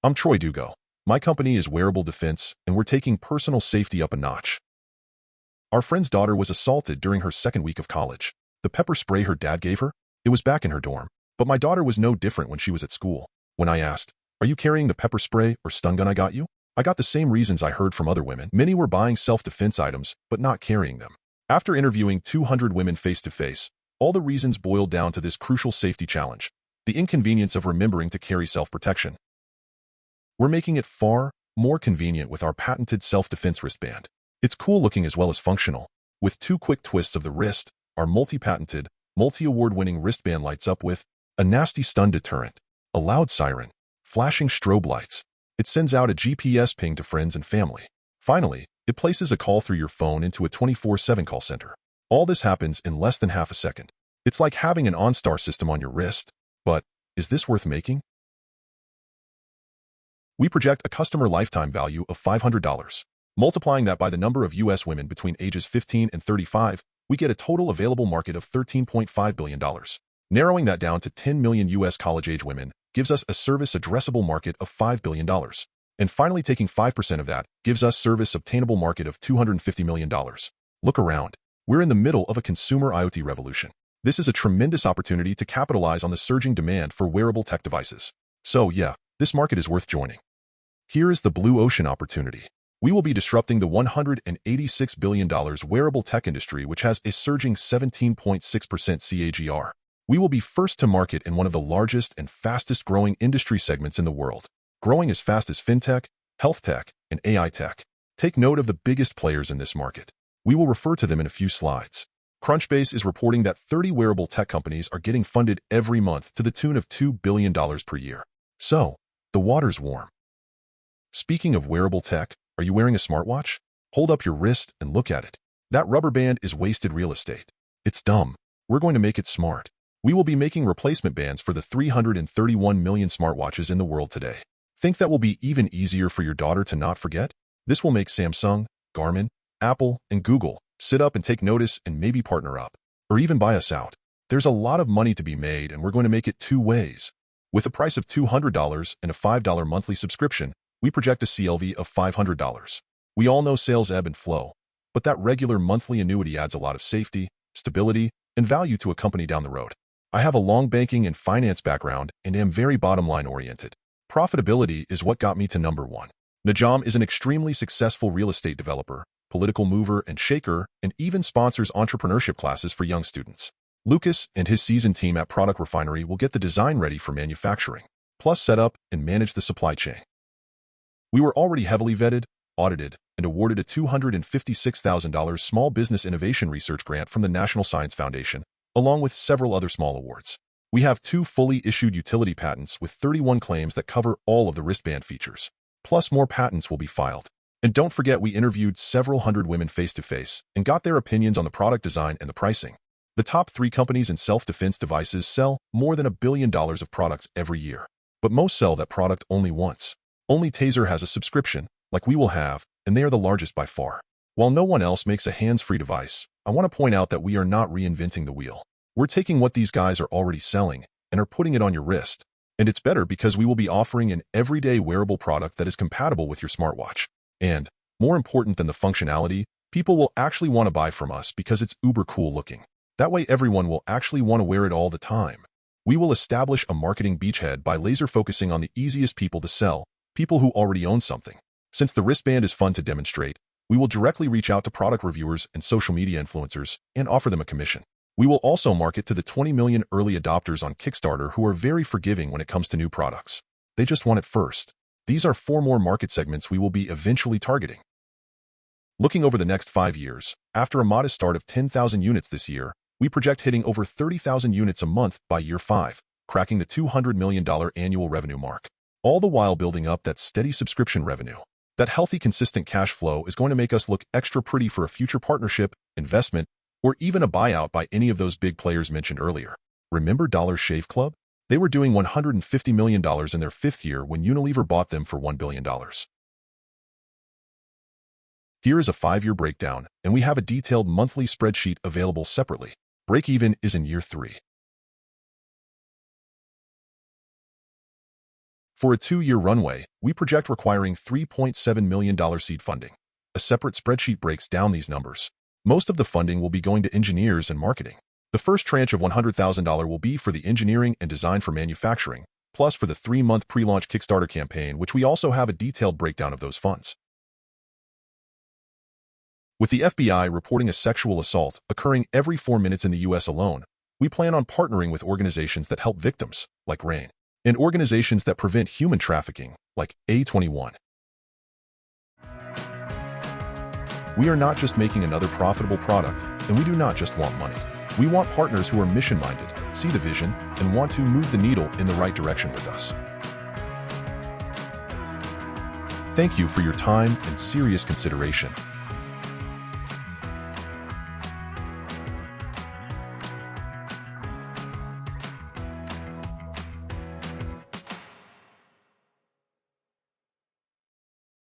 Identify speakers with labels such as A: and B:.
A: I'm Troy Dugo. My company is Wearable Defense, and we're taking personal safety up a notch. Our friend's daughter was assaulted during her second week of college. The pepper spray her dad gave her? It was back in her dorm. But my daughter was no different when she was at school. When I asked, "Are you carrying the pepper spray or stun gun I got you?" I got the same reasons I heard from other women. Many were buying self-defense items, but not carrying them. After interviewing 200 women face-to-face, all the reasons boiled down to this crucial safety challenge: the inconvenience of remembering to carry self-protection. We're making it far more convenient with our patented self-defense wristband. It's cool looking as well as functional. With 2 quick twists of the wrist, our multi-patented, multi-award-winning wristband lights up with a nasty stun deterrent, a loud siren, flashing strobe lights. It sends out a GPS ping to friends and family. Finally, it places a call through your phone into a 24/7 call center. All this happens in less than half a second. It's like having an OnStar system on your wrist. But is this worth making? We project a customer lifetime value of $500. Multiplying that by the number of U.S. women between ages 15 and 35, we get a total available market of $13.5 billion. Narrowing that down to 10 million U.S. college-age women gives us a service addressable market of $5 billion. And finally, taking 5% of that gives us service obtainable market of $250 million. Look around. We're in the middle of a consumer IoT revolution. This is a tremendous opportunity to capitalize on the surging demand for wearable tech devices. So yeah, this market is worth joining. Here is the blue ocean opportunity. We will be disrupting the $186 billion wearable tech industry, which has a surging 17.6% CAGR. We will be first to market in one of the largest and fastest growing industry segments in the world, growing as fast as fintech, health tech, and AI tech. Take note of the biggest players in this market. We will refer to them in a few slides. Crunchbase is reporting that 30 wearable tech companies are getting funded every month to the tune of $2 billion per year. So, the water's warm. Speaking of wearable tech, are you wearing a smartwatch? Hold up your wrist and look at it. That rubber band is wasted real estate. It's dumb. We're going to make it smart. We will be making replacement bands for the 331 million smartwatches in the world today. Think that will be even easier for your daughter to not forget? This will make Samsung, Garmin, Apple, and Google sit up and take notice and maybe partner up, or even buy us out. There's a lot of money to be made, and we're going to make it 2 ways. With a price of $200 and a $5 monthly subscription, we project a CLV of $500. We all know sales ebb and flow, but that regular monthly annuity adds a lot of safety, stability, and value to a company down the road. I have a long banking and finance background and am very bottom-line oriented. Profitability is what got me to number 1. Najam is an extremely successful real estate developer, political mover and shaker, and even sponsors entrepreneurship classes for young students. Lucas and his seasoned team at Product Refinery will get the design ready for manufacturing, plus set up and manage the supply chain. We were already heavily vetted, audited, and awarded a $256,000 Small Business Innovation Research Grant from the National Science Foundation, along with several other small awards. We have 2 fully issued utility patents with 31 claims that cover all of the wristband features. Plus, more patents will be filed. And don't forget, we interviewed several hundred women face-to-face and got their opinions on the product design and the pricing. The top 3 companies in self-defense devices sell more than $1 billion of products every year. But most sell that product only once. Only Taser has a subscription, like we will have, and they are the largest by far. While no one else makes a hands-free device, I want to point out that we are not reinventing the wheel. We're taking what these guys are already selling and are putting it on your wrist. And it's better because we will be offering an everyday wearable product that is compatible with your smartwatch. And, more important than the functionality, people will actually want to buy from us because it's uber cool looking. That way everyone will actually want to wear it all the time. We will establish a marketing beachhead by laser focusing on the easiest people to sell, people who already own something. Since the wristband is fun to demonstrate, we will directly reach out to product reviewers and social media influencers and offer them a commission. We will also market to the 20 million early adopters on Kickstarter who are very forgiving when it comes to new products. They just want it first. These are 4 more market segments we will be eventually targeting. Looking over the next 5 years, after a modest start of 10,000 units this year, we project hitting over 30,000 units a month by year 5, cracking the $200 million annual revenue mark. All the while building up that steady subscription revenue. That healthy, consistent cash flow is going to make us look extra pretty for a future partnership, investment, or even a buyout by any of those big players mentioned earlier. Remember Dollar Shave Club? They were doing $150 million in their 5th year when Unilever bought them for $1 billion. Here is a 5-year breakdown, and we have a detailed monthly spreadsheet available separately. Break-even is in year 3. For a 2-year runway, we project requiring $3.7 million seed funding. A separate spreadsheet breaks down these numbers. Most of the funding will be going to engineers and marketing. The first tranche of $100,000 will be for the engineering and design for manufacturing, plus for the 3-month pre-launch Kickstarter campaign, which we also have a detailed breakdown of those funds. With the FBI reporting a sexual assault occurring every 4 minutes in the U.S. alone, we plan on partnering with organizations that help victims, like RAIN, and organizations that prevent human trafficking, like A21. We are not just making another profitable product, and we do not just want money. We want partners who are mission-minded, see the vision, and want to move the needle in the right direction with us. Thank you for your time and serious consideration.